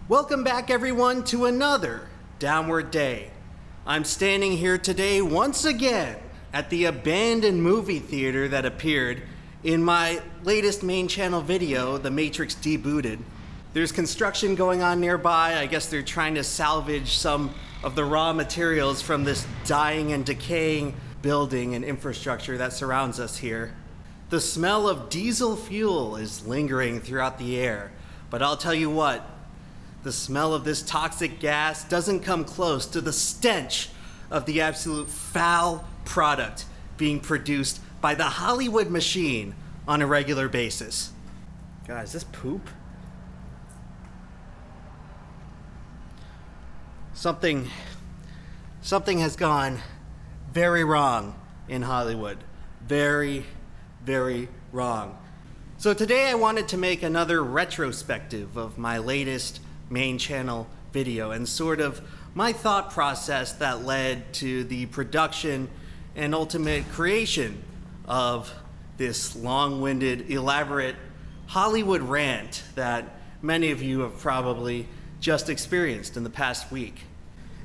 Welcome back everyone to another Downward Day. I'm standing here today once again at the abandoned movie theater that appeared in my latest main channel video, The Matrix Debooted. There's construction going on nearby. I guess they're trying to salvage some of the raw materials from this dying and decaying building and infrastructure that surrounds us here. The smell of diesel fuel is lingering throughout the air, but I'll tell you what, the smell of this toxic gas doesn't come close to the stench of the absolute foul product being produced by the Hollywood machine on a regular basis. God, is this poop? Something has gone very wrong in Hollywood. Very, very wrong. So today I wanted to make another retrospective of my latest main channel video and sort of my thought process that led to the production and ultimate creation of this long-winded, elaborate Hollywood rant that many of you have probably just experienced in the past week.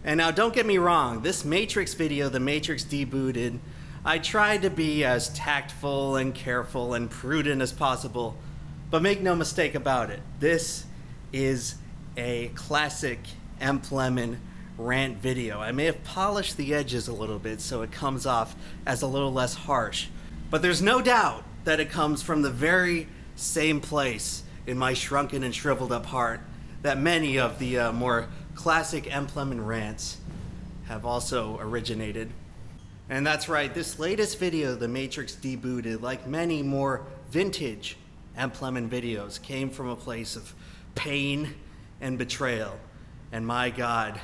And now don't get me wrong, this Matrix video, The Matrix Debooted, I tried to be as tactful and careful and prudent as possible, but make no mistake about it, this is a classic Lemon rant video. I may have polished the edges a little bit so it comes off as a little less harsh, but there's no doubt that it comes from the very same place in my shrunken and shriveled up heart that many of the more classic Lemon rants have also originated. And that's right, this latest video, The Matrix Debooted, like many more vintage Lemon videos, came from a place of pain and betrayal. And my God,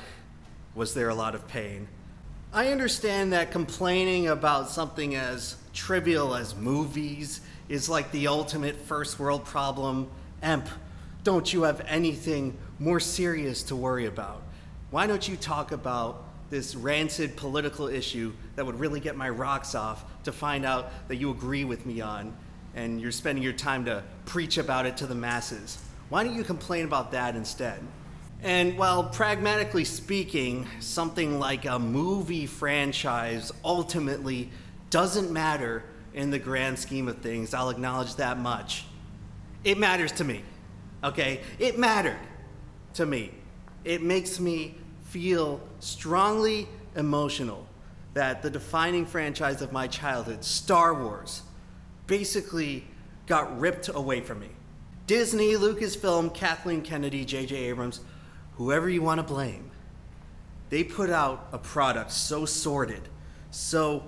was there a lot of pain. I understand that complaining about something as trivial as movies is like the ultimate first world problem. Emp, don't you have anything more serious to worry about? Why don't you talk about this rancid political issue that would really get my rocks off to find out that you agree with me on and you're spending your time to preach about it to the masses? Why don't you complain about that instead? And while pragmatically speaking, something like a movie franchise ultimately doesn't matter in the grand scheme of things, I'll acknowledge that much. It matters to me, okay? It mattered to me. It makes me feel strongly emotional that the defining franchise of my childhood, Star Wars, basically got ripped away from me. Disney, Lucasfilm, Kathleen Kennedy, J.J. Abrams, whoever you want to blame, they put out a product so sordid, so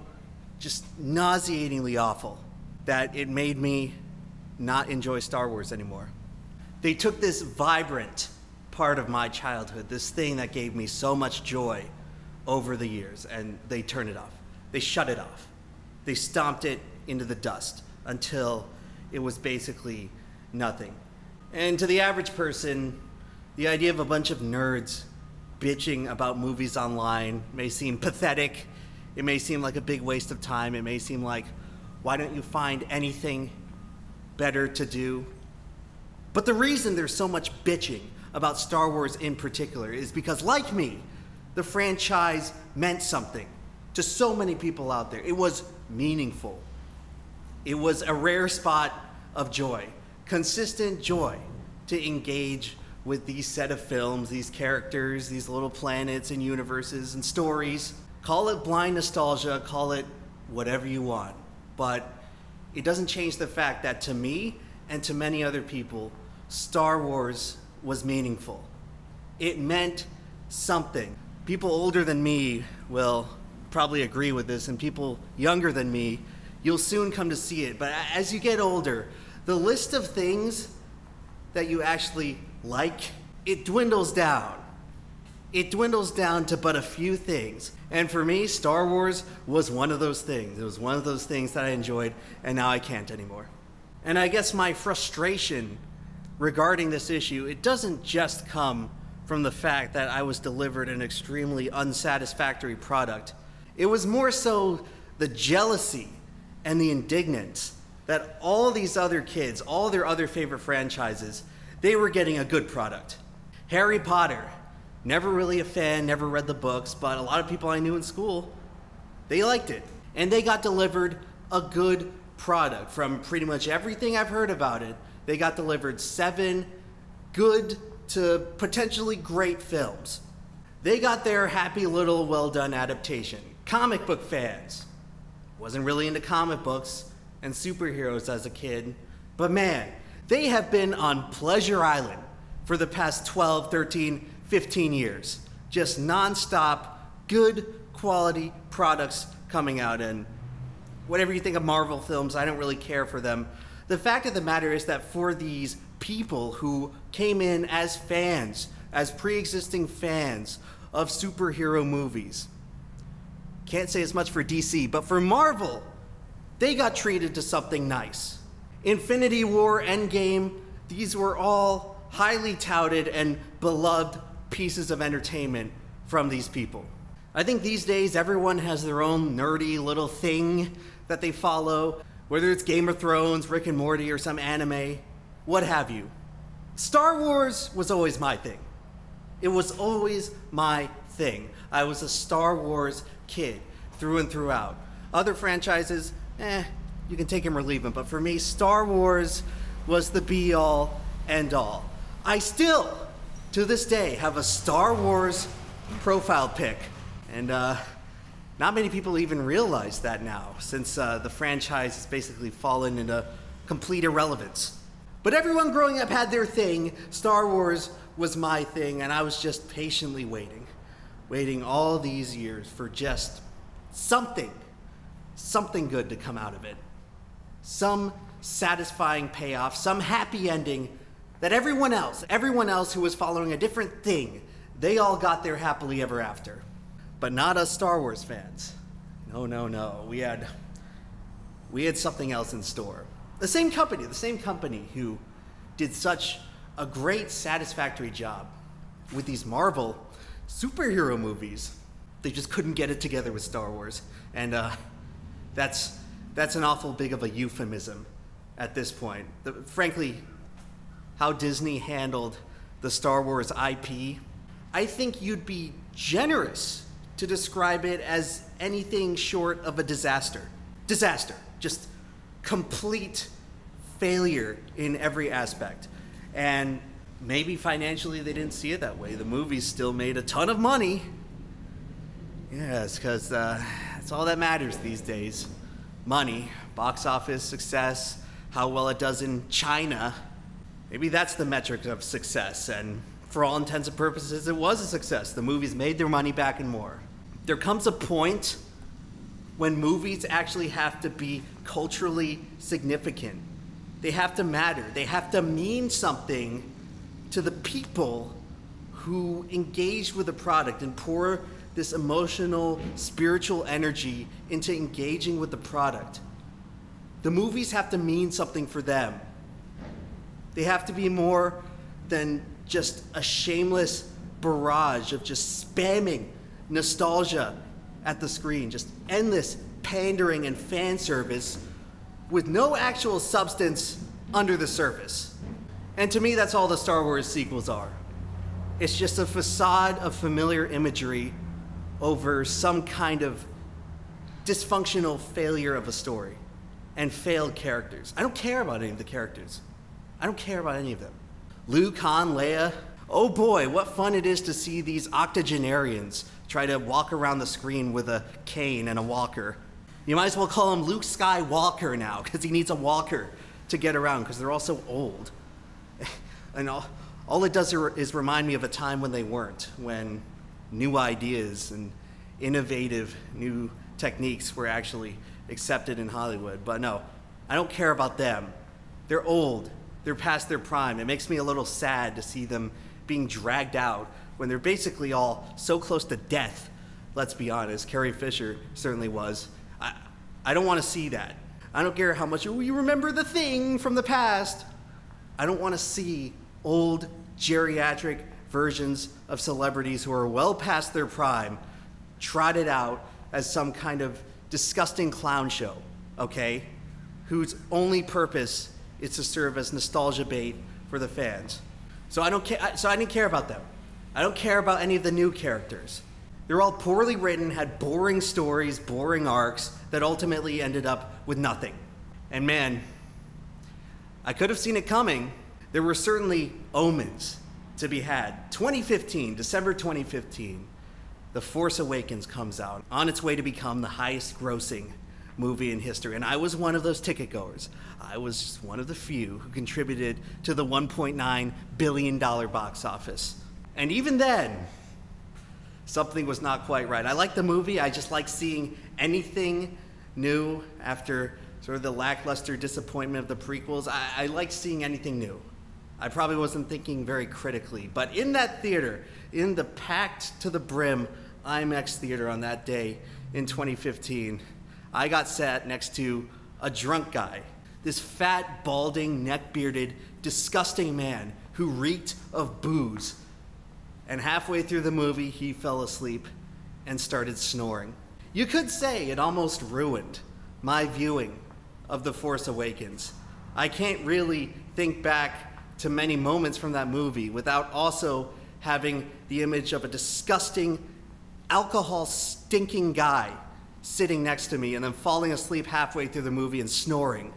just nauseatingly awful, that it made me not enjoy Star Wars anymore. They took this vibrant part of my childhood, this thing that gave me so much joy over the years, and they turned it off. They shut it off. They stomped it into the dust until it was basically nothing. And to the average person, the idea of a bunch of nerds bitching about movies online may seem pathetic. It may seem like a big waste of time. It may seem like, why don't you find anything better to do? But the reason there's so much bitching about Star Wars in particular is because, like me, the franchise meant something to so many people out there. It was meaningful. It was a rare spot of joy. Consistent joy to engage with these set of films, these characters, these little planets and universes and stories. Call it blind nostalgia, call it whatever you want, but it doesn't change the fact that to me and to many other people, Star Wars was meaningful. It meant something. People older than me will probably agree with this, and people younger than me, you'll soon come to see it. But as you get older, the list of things that you actually like, it dwindles down. It dwindles down to but a few things. And for me, Star Wars was one of those things. It was one of those things that I enjoyed, and now I can't anymore. And I guess my frustration regarding this issue, it doesn't just come from the fact that I was delivered an extremely unsatisfactory product. It was more so the jealousy and the indignance that all these other kids, all their other favorite franchises, they were getting a good product. Harry Potter. Never really a fan, never read the books, but a lot of people I knew in school, they liked it. And they got delivered a good product. From pretty much everything I've heard about it, they got delivered 7 good to potentially great films. They got their happy little well-done adaptation. Comic book fans. Wasn't really into comic books and superheroes as a kid, but man, they have been on Pleasure Island for the past 12, 13, 15 years. Just non-stop, good quality products coming out, and whatever you think of Marvel films, I don't really care for them. The fact of the matter is that for these people who came in as fans, as pre-existing fans of superhero movies, can't say as much for DC, but for Marvel, they got treated to something nice. Infinity War, Endgame, these were all highly touted and beloved pieces of entertainment from these people. I think these days everyone has their own nerdy little thing that they follow, whether it's Game of Thrones, Rick and Morty, or some anime, what have you. Star Wars was always my thing. It was always my thing. I was a Star Wars kid through and throughout. Other franchises, you can take them or leave them, but for me, Star Wars was the be-all, end-all. I still, to this day, have a Star Wars profile pic, and not many people even realize that now, since the franchise has basically fallen into complete irrelevance. But everyone growing up had their thing. Star Wars was my thing, and I was just patiently waiting all these years for just something good to come out of it. Some satisfying payoff, some happy ending that everyone else who was following a different thing, they all got their happily ever after. But not us Star Wars fans. No. We had something else in store. The same company who did such a great, satisfactory job with these Marvel superhero movies, they just couldn't get it together with Star Wars. And that's an awful big of a euphemism at this point. Frankly, how Disney handled the Star Wars IP, I think you'd be generous to describe it as anything short of a disaster. Disaster. Just complete failure in every aspect. And maybe financially they didn't see it that way. The movies still made a ton of money. Yes, because that's all that matters these days. Money, box office, success, how well it does in China. Maybe that's the metric of success, and for all intents and purposes, it was a success. The movies made their money back and more. There comes a point when movies actually have to be culturally significant. They have to matter. They have to mean something to the people who engage with the product and pour this emotional, spiritual energy into engaging with the product. The movies have to mean something for them. They have to be more than just a shameless barrage of just spamming nostalgia at the screen, just endless pandering and fan service with no actual substance under the surface. And to me, that's all the Star Wars sequels are. It's just a facade of familiar imagery over some kind of dysfunctional failure of a story and failed characters. I don't care about any of the characters. I don't care about any of them. Luke, Han, Leia, oh boy, what fun it is to see these octogenarians try to walk around the screen with a cane and a walker. You might as well call him Luke Skywalker now, because he needs a walker to get around, because they're all so old. And all it does is remind me of a time when they weren't, when new ideas and innovative new techniques were actually accepted in Hollywood. But no, I don't care about them. They're old. They're past their prime. It makes me a little sad to see them being dragged out when they're basically all so close to death. Let's be honest, Carrie Fisher certainly was. I don't want to see that. I don't care how much you remember the thing from the past. I don't want to see old geriatric versions of celebrities who are well past their prime trotted out as some kind of disgusting clown show, okay? Whose only purpose is to serve as nostalgia bait for the fans. So I didn't care about them. I don't care about any of the new characters. They're all poorly written, had boring stories, boring arcs that ultimately ended up with nothing. And man, I could have seen it coming. There were certainly omens to be had. 2015, December 2015, The Force Awakens comes out, on its way to become the highest grossing movie in history. And I was one of those ticket goers. I was just one of the few who contributed to the $1.9 billion box office. And even then, something was not quite right. I like the movie. I just like seeing anything new after sort of the lackluster disappointment of the prequels. I like seeing anything new. I probably wasn't thinking very critically, but in that theater, in the packed to the brim IMAX theater on that day in 2015, I got sat next to a drunk guy, this fat, balding, neck-bearded, disgusting man who reeked of booze. And halfway through the movie, he fell asleep and started snoring. You could say it almost ruined my viewing of The Force Awakens. I can't really think back to many moments from that movie without also having the image of a disgusting, alcohol-stinking guy sitting next to me and then falling asleep halfway through the movie and snoring.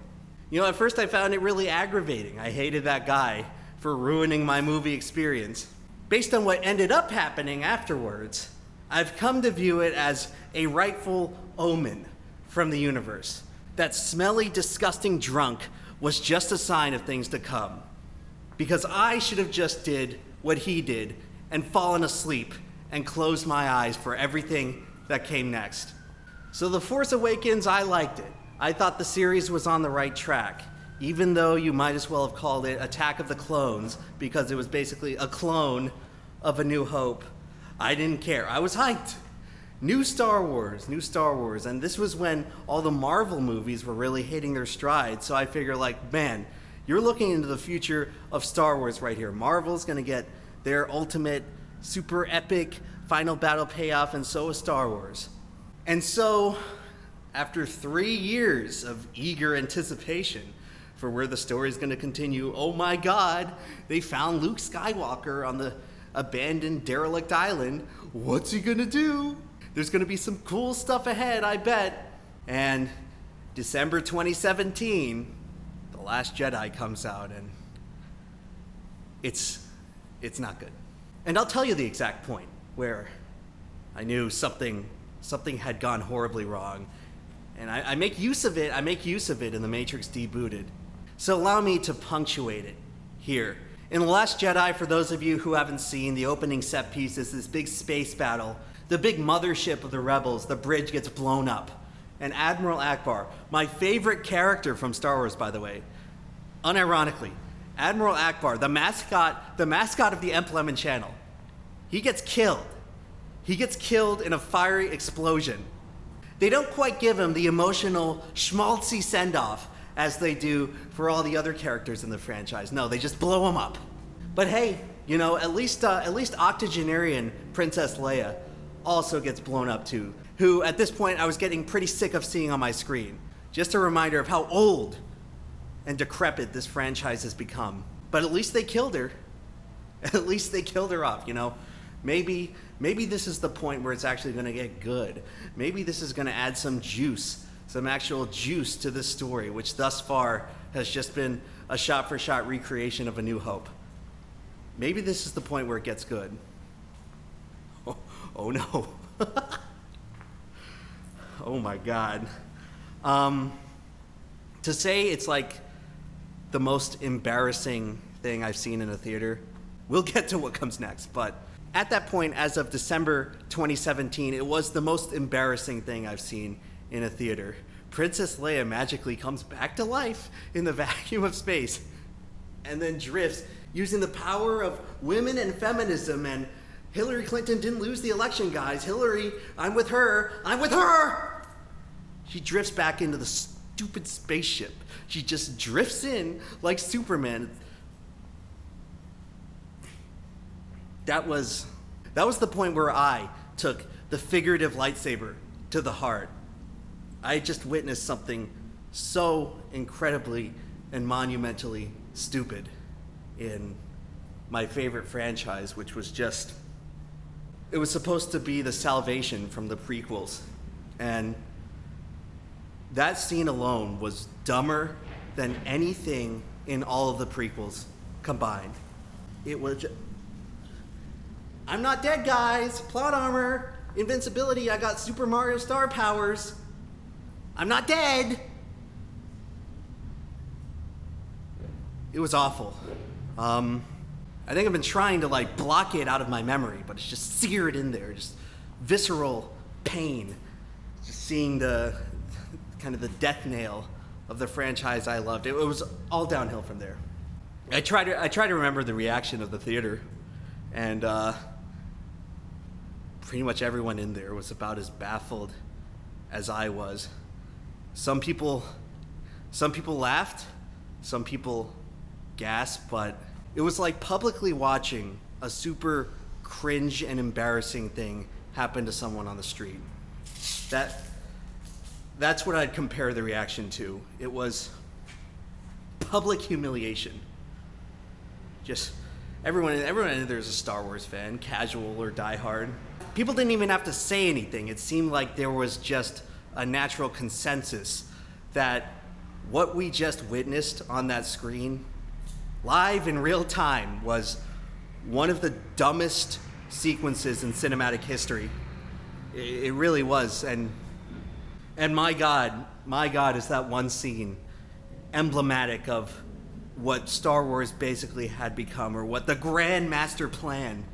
You know, at first I found it really aggravating. I hated that guy for ruining my movie experience. Based on what ended up happening afterwards, I've come to view it as a rightful omen from the universe. That smelly, disgusting drunk was just a sign of things to come. Because I should have just did what he did and fallen asleep and closed my eyes for everything that came next. So The Force Awakens, I liked it. I thought the series was on the right track, even though you might as well have called it Attack of the Clones, because it was basically a clone of A New Hope. I didn't care. I was hyped. New Star Wars, and this was when all the Marvel movies were really hitting their stride, so I figure like, man, you're looking into the future of Star Wars right here. Marvel's gonna get their ultimate, super epic final battle payoff, and so is Star Wars. And so, after 3 years of eager anticipation for where the story is gonna continue, oh my God, they found Luke Skywalker on the abandoned derelict island. What's he gonna do? There's gonna be some cool stuff ahead, I bet. And December 2017, The Last Jedi comes out, and it's not good. And I'll tell you the exact point where I knew something had gone horribly wrong. And I make use of it in The Matrix Debooted. So allow me to punctuate it here. In The Last Jedi, for those of you who haven't seen, the opening set piece is this big space battle. The big mothership of the rebels, the bridge gets blown up. And Admiral Ackbar, my favorite character from Star Wars, by the way, unironically, Admiral Ackbar, the mascot of the Emplemon Channel, he gets killed. He gets killed in a fiery explosion. They don't quite give him the emotional schmaltzy send-off as they do for all the other characters in the franchise. No, they just blow him up. But hey, you know, at least octogenarian Princess Leia also gets blown up too, who at this point I was getting pretty sick of seeing on my screen. Just a reminder of how old and decrepit this franchise has become. But at least they killed her. At least they killed her off, you know. Maybe this is the point where it's actually gonna get good. Maybe this is gonna add some juice, some actual juice to this story, which thus far has just been a shot-for-shot recreation of A New Hope. Maybe this is the point where it gets good. Oh no. Oh my God. To say it's like the most embarrassing thing I've seen in a theater, we'll get to what comes next, but at that point, as of December 2017, it was the most embarrassing thing I've seen in a theater. Princess Leia magically comes back to life in the vacuum of space and then drifts using the power of women and feminism, and Hillary Clinton didn't lose the election, guys. Hillary, I'm with her. I'm with her! She drifts back into the stupid spaceship. She just drifts in like Superman. That was the point where I took the figurative lightsaber to the heart. I just witnessed something so incredibly and monumentally stupid in my favorite franchise, which was just, it was supposed to be the salvation from the prequels. And that scene alone was dumber than anything in all of the prequels combined. It was just, I'm not dead, guys. Plot armor, invincibility, I got Super Mario star powers. I'm not dead. It was awful. I think I've been trying to like block it out of my memory, but it's just seared in there, just visceral pain. Just seeing the kind of the death nail of the franchise I loved. It was all downhill from there. I try to remember the reaction of the theater, and pretty much everyone in there was about as baffled as I was. Some people laughed, some people gasped, but it was like publicly watching a super cringe and embarrassing thing happen to someone on the street. That's what I'd compare the reaction to. It was public humiliation. Just everyone in there is a Star Wars fan, casual or diehard. People didn't even have to say anything. It seemed like there was just a natural consensus that what we just witnessed on that screen, live in real time, was one of the dumbest sequences in cinematic history. It really was, and my God, is that one scene emblematic of what Star Wars basically had become, or what the grand master plan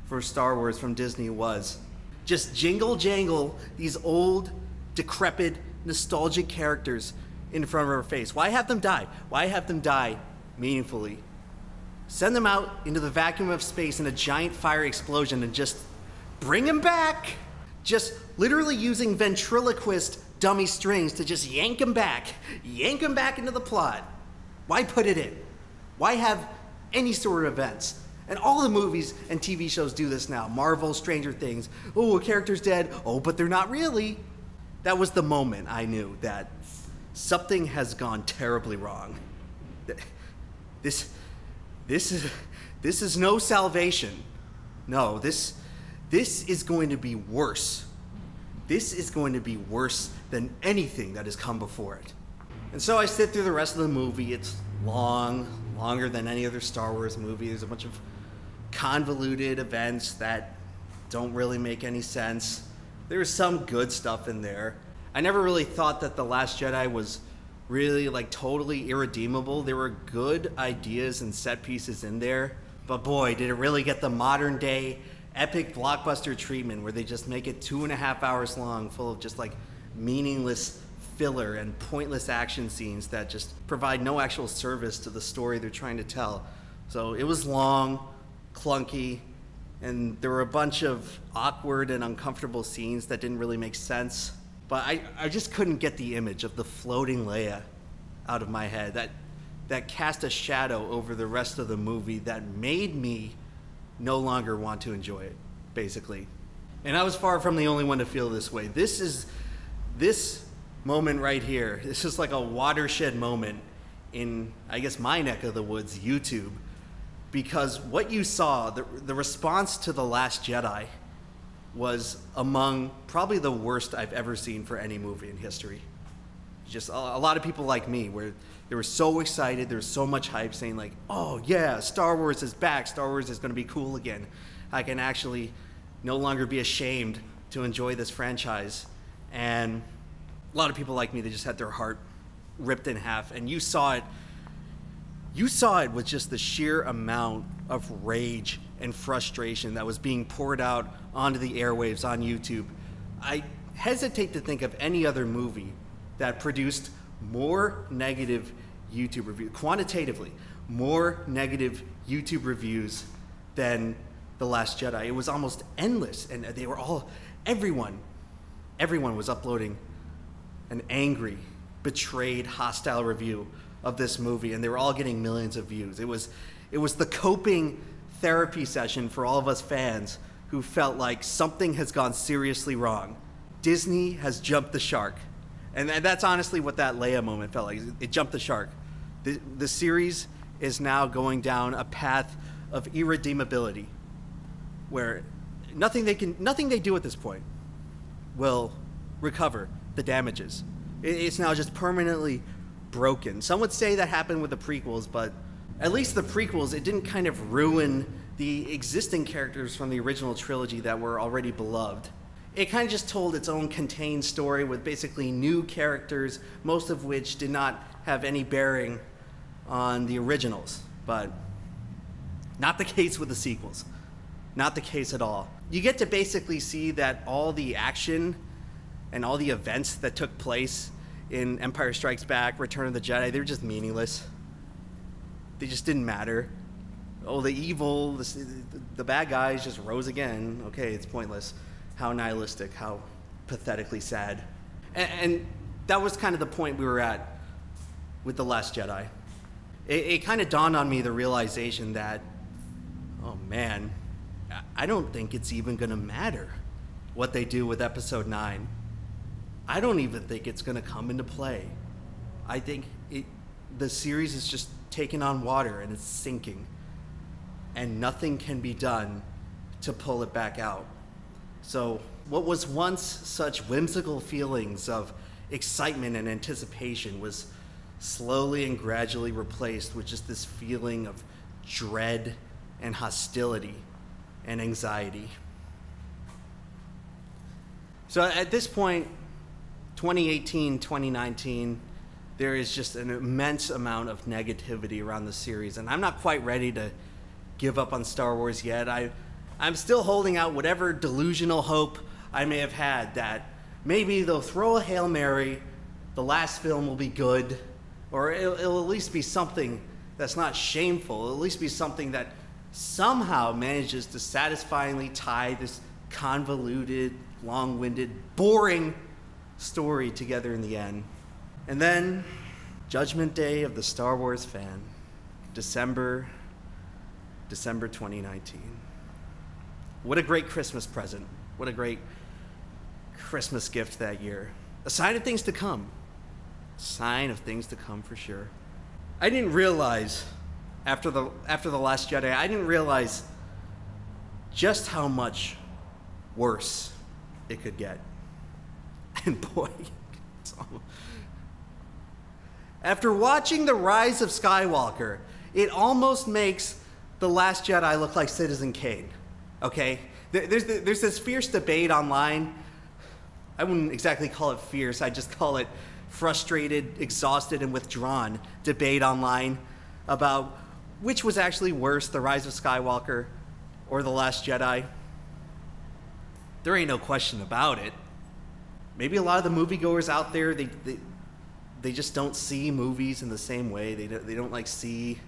for Star Wars from Disney was. Just jingle jangle these old, decrepit, nostalgic characters in front of our face. Why have them die? Why have them die meaningfully? Send them out into the vacuum of space in a giant fire explosion and just bring them back. Just literally using ventriloquist dummy strings to just yank them back into the plot. Why put it in? Why have any sort of events? And all the movies and TV shows do this now. Marvel, Stranger Things. Oh, a character's dead. Oh, but they're not really. That was the moment I knew that something has gone terribly wrong. This is no salvation. No, this is going to be worse. This is going to be worse than anything that has come before it. And so I sit through the rest of the movie. It's longer than any other Star Wars movie. There's a bunch of convoluted events that don't really make any sense. There's some good stuff in there. I never really thought that The Last Jedi was really like totally irredeemable. There were good ideas and set pieces in there, but boy, did it really get the modern day epic blockbuster treatment where they just make it 2.5 hours long, full of just like meaningless filler and pointless action scenes that just provide no actual service to the story they're trying to tell. So it was long, clunky, and there were a bunch of awkward and uncomfortable scenes that didn't really make sense. But I just couldn't get the image of the floating Leia out of my head. That cast a shadow over the rest of the movie that made me no longer want to enjoy it, basically. And I was far from the only one to feel this way. This moment right here, this is like a watershed moment in, I guess, my neck of the woods, YouTube. Because what you saw, the response to The Last Jedi, was among probably the worst I've ever seen for any movie in history. Just a lot of people like me, where they were so excited, there was so much hype saying like, oh yeah, Star Wars is back, Star Wars is gonna be cool again. I can actually no longer be ashamed to enjoy this franchise. And a lot of people like me, they just had their heart ripped in half, and you saw it with just the sheer amount of rage and frustration that was being poured out onto the airwaves on YouTube. I hesitate to think of any other movie that produced more negative YouTube reviews, quantitatively, more negative YouTube reviews than The Last Jedi. It was almost endless, and they were all, everyone was uploading an angry, betrayed, hostile review of this movie, and they were all getting millions of views. It was the coping therapy session for all of us fans who felt like something has gone seriously wrong. Disney has jumped the shark. And that's honestly what that Leia moment felt like. It jumped the shark. The series is now going down a path of irredeemability, where nothing they do at this point will recover the damages. It's now just permanently broken. Some would say that happened with the prequels, but at least the prequels, it didn't kind of ruin the existing characters from the original trilogy that were already beloved. It kind of just told its own contained story with basically new characters, most of which did not have any bearing on the originals. But not the case with the sequels. Not the case at all. You get to basically see that all the action and all the events that took place in Empire Strikes Back, Return of the Jedi, they were just meaningless. They just didn't matter. Oh, the evil, the bad guys just rose again. Okay, it's pointless. How nihilistic, how pathetically sad. And that was kind of the point we were at with The Last Jedi. It kind of dawned on me, the realization that, oh man, I don't think it's even going to matter what they do with Episode 9. I don't even think it's going to come into play. I think the series is just taking on water and it's sinking. And nothing can be done to pull it back out. So what was once such whimsical feelings of excitement and anticipation was slowly and gradually replaced with just this feeling of dread and hostility and anxiety. So at this point, 2018, 2019, there is just an immense amount of negativity around the series, and I'm not quite ready to give up on Star Wars yet. I'm still holding out whatever delusional hope I may have had that maybe they'll throw a Hail Mary, the last film will be good, or it'll at least be something that's not shameful. It'll at least be something that somehow manages to satisfyingly tie this convoluted, long-winded, boring story together in the end. And then, Judgment Day of the Star Wars fan, December 2019. What a great Christmas present. What a great Christmas gift that year. A sign of things to come. A sign of things to come for sure. I didn't realize, after the Last Jedi, I didn't realize just how much worse it could get. And boy, after watching The Rise of Skywalker, it almost makes The Last Jedi look like Citizen Kane, okay? There's this fierce debate online. I wouldn't exactly call it fierce, I just call it frustrated, exhausted, and withdrawn debate online about which was actually worse, The Rise of Skywalker or The Last Jedi. There ain't no question about it. Maybe a lot of the moviegoers out there, they just don't see movies in the same way. They don't like see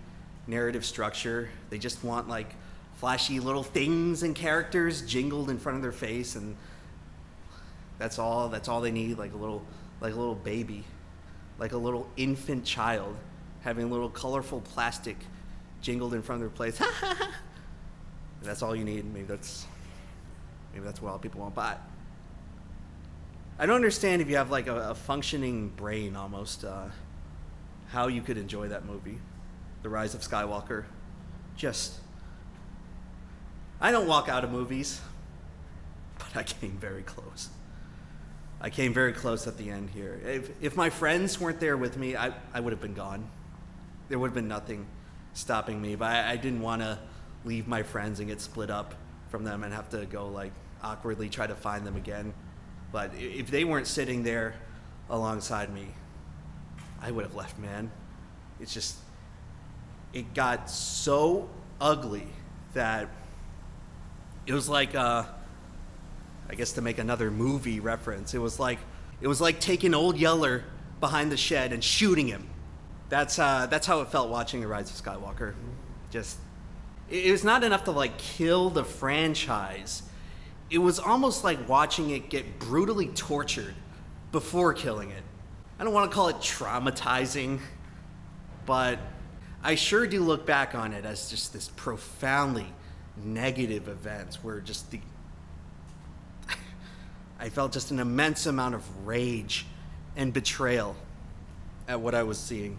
narrative structure. They just want like flashy little things and characters jingled in front of their face, and that's all they need, like a little baby, like a little infant child having a little colorful plastic jingled in front of their place. That's all you need. Maybe that's what all people want. But I don't understand, if you have like a functioning brain almost, how you could enjoy that movie, The Rise of Skywalker. I don't walk out of movies, but I came very close. I came very close at the end here. If my friends weren't there with me, I would have been gone. There would have been nothing stopping me, but I didn't want to leave my friends and get split up from them and have to go like awkwardly try to find them again. But if they weren't sitting there alongside me, I would have left, man. It's just, it got so ugly that it was like, I guess to make another movie reference, it was like taking Old Yeller behind the shed and shooting him. That's how it felt watching The Rise of Skywalker. It was not enough to like kill the franchise. It was almost like watching it get brutally tortured before killing it. I don't want to call it traumatizing, but I sure do look back on it as just this profoundly negative event where I felt just an immense amount of rage and betrayal at what I was seeing,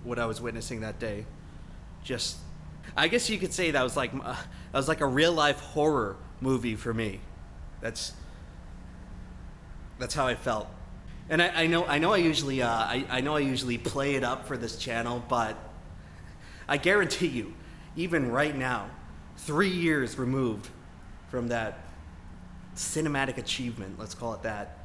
what I was witnessing that day. I guess you could say that was like a real life horror movie for me. That's how I felt. And I know I usually play it up for this channel, but I guarantee you, even right now, 3 years removed from that cinematic achievement, let's call it that,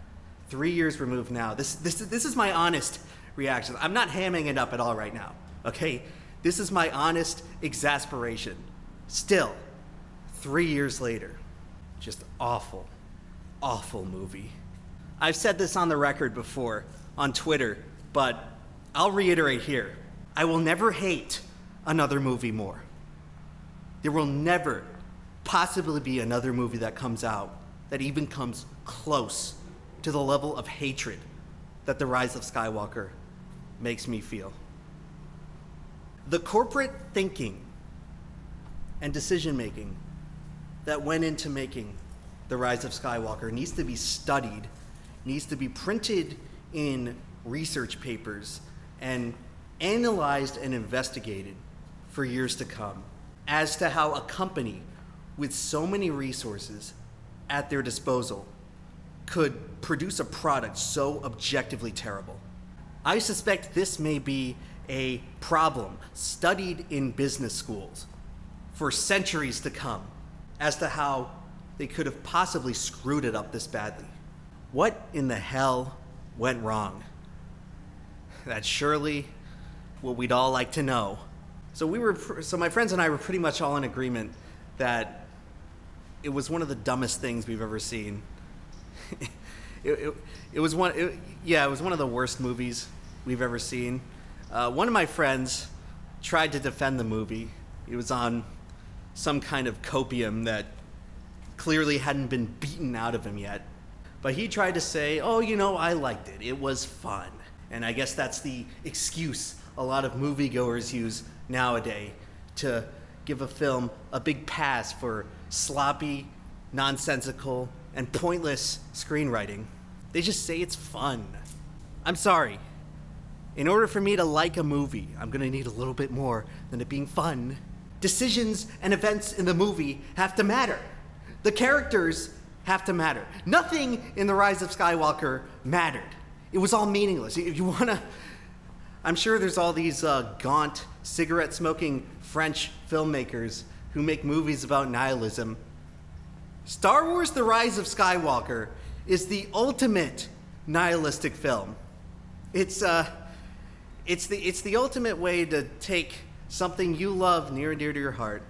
3 years removed now, this is my honest reaction. I'm not hamming it up at all right now, okay? This is my honest exasperation. Still, 3 years later, just awful, awful movie. I've said this on the record before, on Twitter, but I'll reiterate here. I will never hate another movie more. There will never possibly be another movie that comes out that even comes close to the level of hatred that The Rise of Skywalker makes me feel. The corporate thinking and decision-making that went into making The Rise of Skywalker needs to be studied, needs to be printed in research papers and analyzed and investigated for years to come as to how a company with so many resources at their disposal could produce a product so objectively terrible. I suspect this may be a problem studied in business schools for centuries to come as to how they could have possibly screwed it up this badly. What in the hell went wrong? That's surely what we'd all like to know. So my friends and I were pretty much all in agreement that it was one of the dumbest things we've ever seen. It was one of the worst movies we've ever seen. One of my friends tried to defend the movie. He was on some kind of copium that clearly hadn't been beaten out of him yet. But he tried to say, oh, you know, I liked it. It was fun. And I guess that's the excuse a lot of moviegoers use nowadays to give a film a big pass for sloppy, nonsensical, and pointless screenwriting. They just say it's fun. I'm sorry. In order for me to like a movie, I'm gonna need a little bit more than it being fun. Decisions and events in the movie have to matter. The characters have to matter. Nothing in The Rise of Skywalker mattered. It was all meaningless. If you wanna, I'm sure there's all these gaunt, cigarette-smoking French filmmakers who make movies about nihilism. Star Wars: The Rise of Skywalker is the ultimate nihilistic film. It's the ultimate way to take something you love near and dear to your heart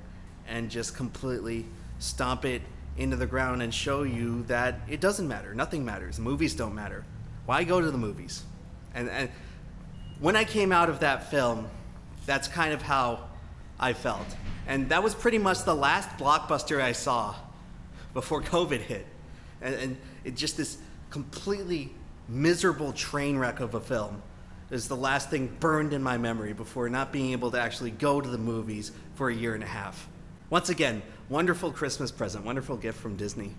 and just completely stomp it into the ground and show you that it doesn't matter. Nothing matters. Movies don't matter. Why go to the movies? And when I came out of that film, that's kind of how I felt. And that was pretty much the last blockbuster I saw before COVID hit. And it just this completely miserable train wreck of a film is the last thing burned in my memory before not being able to actually go to the movies for a year and a half. Once again, wonderful Christmas present, wonderful gift from Disney.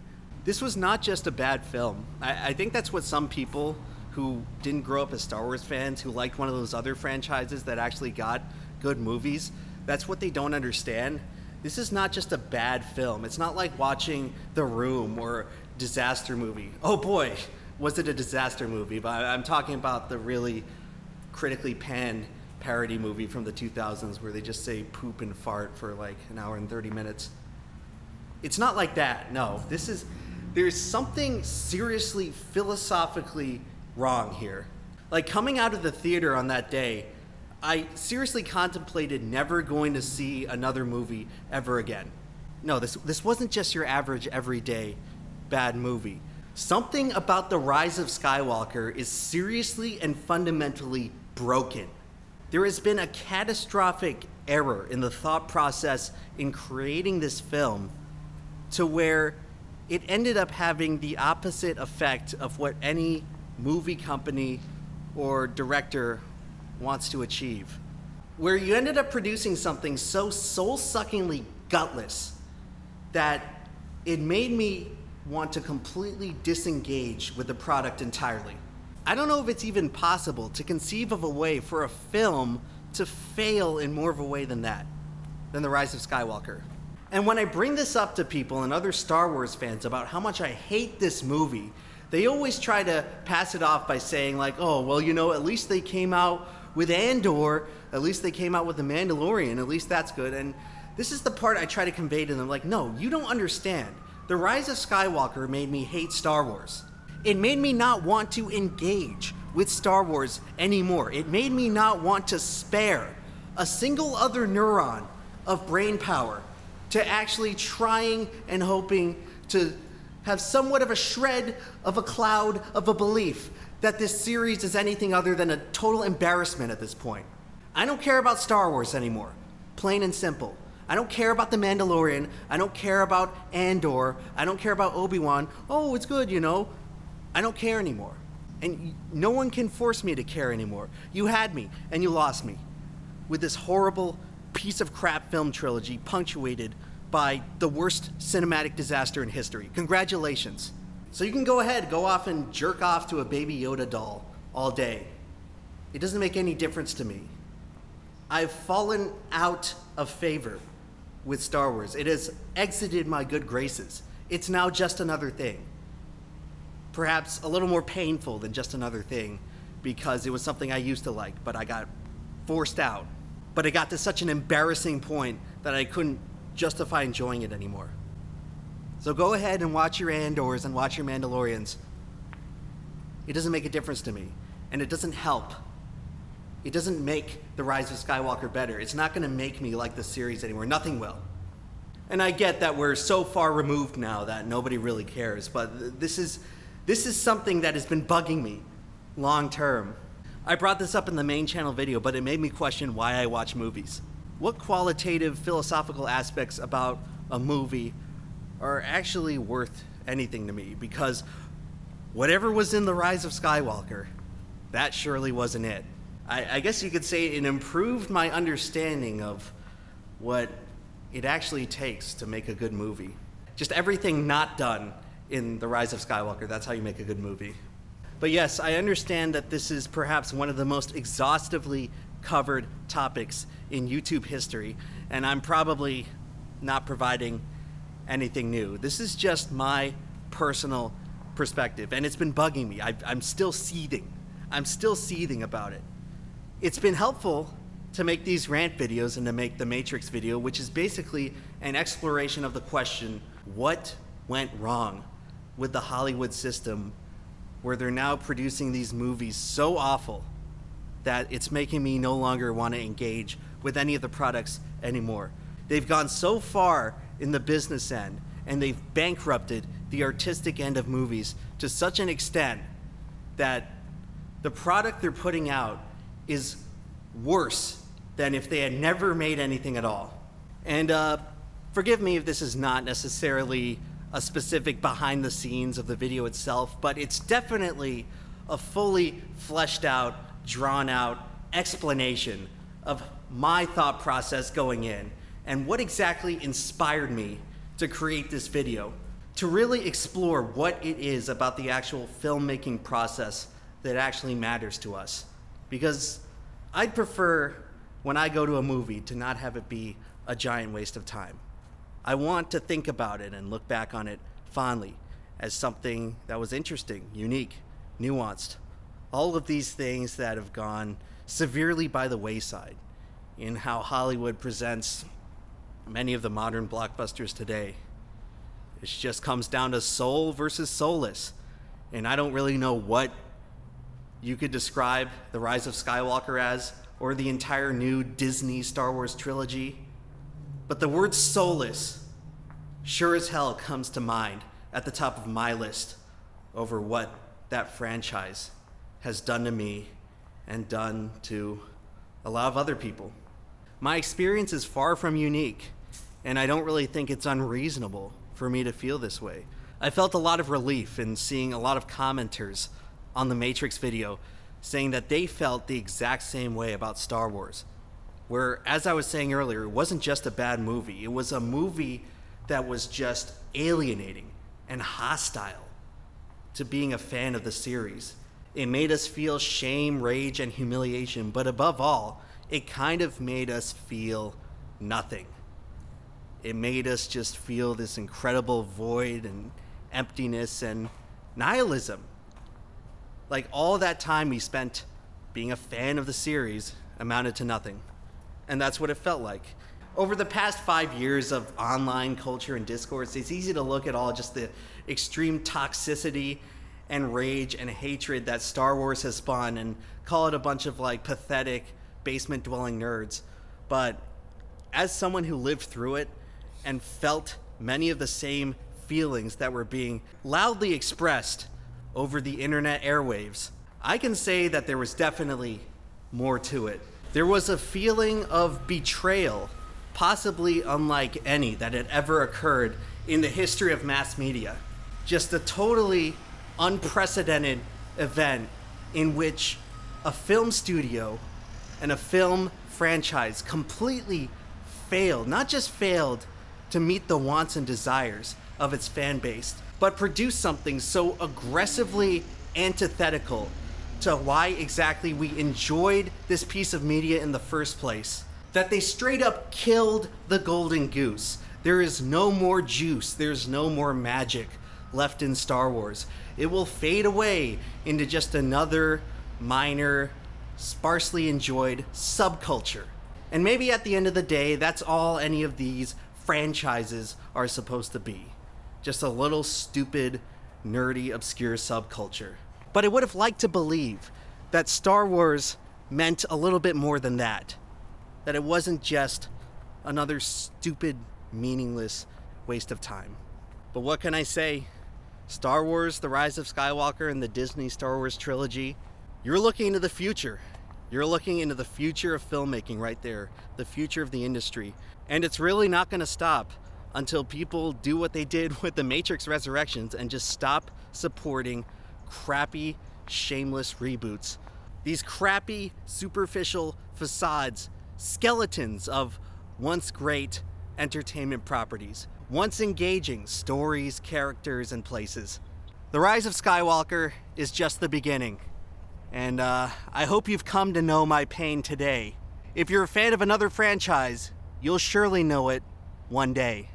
This was not just a bad film. I think that's what some people who didn't grow up as Star Wars fans, who liked one of those other franchises that actually got good movies, that's what they don't understand. This is not just a bad film. It's not like watching The Room or disaster movie. Oh boy, was it a disaster movie, but I'm talking about the really critically panned parody movie from the 2000s where they just say poop and fart for like an hour and 30 minutes. It's not like that, no. There's something seriously philosophically wrong here. Like coming out of the theater on that day, I seriously contemplated never going to see another movie ever again. No, this wasn't just your average everyday bad movie. Something about The Rise of Skywalker is seriously and fundamentally broken. There has been a catastrophic error in the thought process in creating this film to where it ended up having the opposite effect of what any movie company or director wants to achieve. Where you ended up producing something so soul-suckingly gutless that it made me want to completely disengage with the product entirely. I don't know if it's even possible to conceive of a way for a film to fail in more of a way than that. than The Rise of Skywalker. And when I bring this up to people and other Star Wars fans about how much I hate this movie, they always try to pass it off by saying like, oh, well, you know, at least they came out with Andor, at least they came out with The Mandalorian, at least that's good. And this is the part I try to convey to them, like, no, you don't understand. The Rise of Skywalker made me hate Star Wars. It made me not want to engage with Star Wars anymore. It made me not want to spare a single other neuron of brain power to actually trying and hoping to have somewhat of a shred of a cloud of a belief that this series is anything other than a total embarrassment at this point. I don't care about Star Wars anymore, plain and simple. I don't care about The Mandalorian. I don't care about Andor. I don't care about Obi-Wan. Oh, it's good, you know. I don't care anymore. And no one can force me to care anymore. You had me, and you lost me with this horrible piece of crap film trilogy punctuated by the worst cinematic disaster in history. Congratulations. So you can go ahead, go off and jerk off to a Baby Yoda doll all day. It doesn't make any difference to me. I've fallen out of favor with Star Wars. It has exited my good graces. It's now just another thing. Perhaps a little more painful than just another thing because it was something I used to like, but I got forced out. But it got to such an embarrassing point that I couldn't justify enjoying it anymore. So go ahead and watch your Andors and watch your Mandalorians. It doesn't make a difference to me, and it doesn't help. It doesn't make The Rise of Skywalker better. It's not going to make me like the series anymore. Nothing will. And I get that we're so far removed now that nobody really cares, but this is something that has been bugging me long term. I brought this up in the main channel video, but it made me question why I watch movies. What qualitative philosophical aspects about a movie are actually worth anything to me? Because whatever was in The Rise of Skywalker, that surely wasn't it. I guess you could say it improved my understanding of what it actually takes to make a good movie. Just everything not done in The Rise of Skywalker, that's how you make a good movie. But yes, I understand that this is perhaps one of the most exhaustively covered topics in YouTube history, and I'm probably not providing anything new. This is just my personal perspective, and it's been bugging me. I'm still seething. I'm still seething about it. It's been helpful to make these rant videos and to make the Matrix video, which is basically an exploration of the question, what went wrong with the Hollywood system where they're now producing these movies so awful that it's making me no longer want to engage with any of the products anymore. They've gone so far in the business end, and they've bankrupted the artistic end of movies to such an extent that the product they're putting out is worse than if they had never made anything at all. And forgive me if this is not necessarily a specific behind the scenes of the video itself, but it's definitely a fully fleshed out, drawn out explanation of my thought process going in and what exactly inspired me to create this video, to really explore what it is about the actual filmmaking process that actually matters to us. Because I'd prefer, when I go to a movie, to not have it be a giant waste of time. I want to think about it and look back on it fondly as something that was interesting, unique, nuanced. All of these things that have gone severely by the wayside in how Hollywood presents many of the modern blockbusters today. It just comes down to soul versus soulless. And I don't really know what you could describe The Rise of Skywalker as, or the entire new Disney Star Wars trilogy. But the word soulless sure as hell comes to mind at the top of my list over what that franchise has done to me and done to a lot of other people. My experience is far from unique, and I don't really think it's unreasonable for me to feel this way. I felt a lot of relief in seeing a lot of commenters on the Matrix video saying that they felt the exact same way about Star Wars. Where, as I was saying earlier, it wasn't just a bad movie. It was a movie that was just alienating and hostile to being a fan of the series. It made us feel shame, rage, and humiliation, but above all, it kind of made us feel nothing. It made us just feel this incredible void and emptiness and nihilism. Like, all that time we spent being a fan of the series amounted to nothing. And that's what it felt like. Over the past 5 years of online culture and discourse, it's easy to look at all just the extreme toxicity and rage and hatred that Star Wars has spawned and call it a bunch of like pathetic basement-dwelling nerds. But as someone who lived through it and felt many of the same feelings that were being loudly expressed over the internet airwaves, I can say that there was definitely more to it. There was a feeling of betrayal, possibly unlike any that had ever occurred in the history of mass media. Just a totally unprecedented event in which a film studio and a film franchise completely failed, not just failed to meet the wants and desires of its fan base, but produced something so aggressively antithetical to why exactly we enjoyed this piece of media in the first place, that they straight up killed the golden goose. There is no more juice, there's no more magic left in Star Wars. It will fade away into just another minor, sparsely enjoyed subculture. And maybe at the end of the day, that's all any of these franchises are supposed to be. Just a little stupid, nerdy, obscure subculture. But I would have liked to believe that Star Wars meant a little bit more than that. That it wasn't just another stupid, meaningless waste of time. But what can I say? Star Wars, The Rise of Skywalker, and the Disney Star Wars trilogy, you're looking into the future. You're looking into the future of filmmaking right there, the future of the industry. And it's really not going to stop until people do what they did with The Matrix Resurrections and just stop supporting crappy, shameless reboots. These crappy, superficial facades, skeletons of once great entertainment properties, once engaging stories, characters, and places. The Rise of Skywalker is just the beginning, and I hope you've come to know my pain today. If you're a fan of another franchise, you'll surely know it one day.